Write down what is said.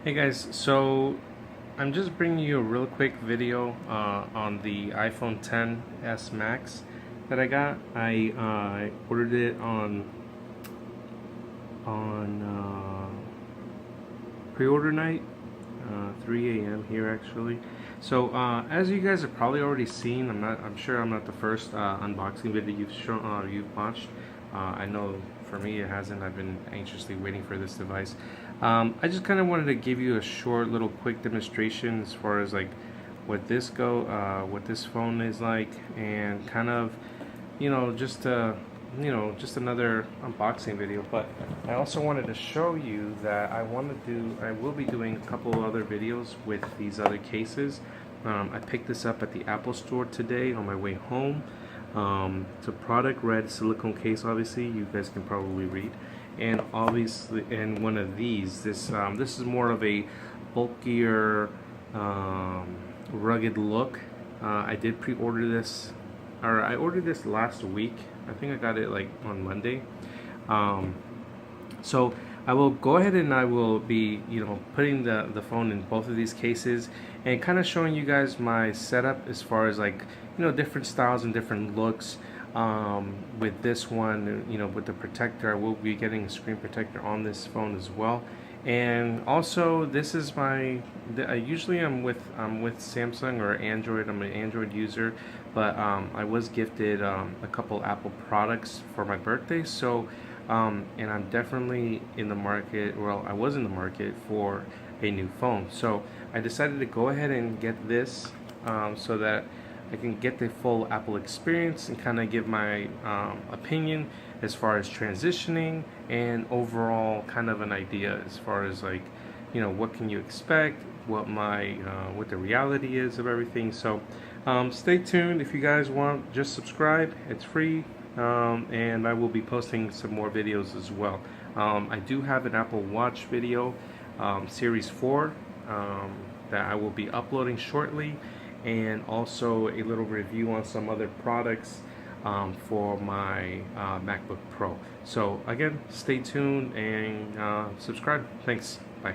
Hey guys, so I'm just bringing you a real quick video on the iPhone XS Max that I got. I ordered it on pre-order night, 3 a.m. here actually. So as you guys have probably already seen, I'm sure I'm not the first unboxing video you've watched. I know for me it hasn't. I've been anxiously waiting for this device. I just kind of wanted to give you a short little quick demonstration as far as like what this phone is like, and kind of just another unboxing video. But I also wanted to show you that I will be doing a couple other videos with these other cases. I picked this up at the Apple Store today on my way home. It's a product red silicone case, obviously you guys can probably read, and obviously, and one of these, this is more of a bulkier, rugged look. I did pre-order this, or I ordered this last week. I think I got it like on Monday. So I will go ahead and I will be, putting the phone in both of these cases and kind of showing you guys my setup as far as like, different styles and different looks. With this one, with the protector, I will be getting a screen protector on this phone as well. And also, this is usually I'm with Samsung or Android. I'm an Android user, but I was gifted a couple Apple products for my birthday. So and I'm definitely in the market, well, I was in the market for a new phone. So I decided to go ahead and get this, so that I can get the full Apple experience and kind of give my opinion as far as transitioning and overall kind of an idea as far as like, what can you expect, what the reality is of everything. So stay tuned. If you guys want, just subscribe. It's free. And I will be posting some more videos as well. I do have an Apple Watch video, Series 4, that I will be uploading shortly, and also a little review on some other products for my MacBook Pro. So again, stay tuned and subscribe. Thanks. Bye.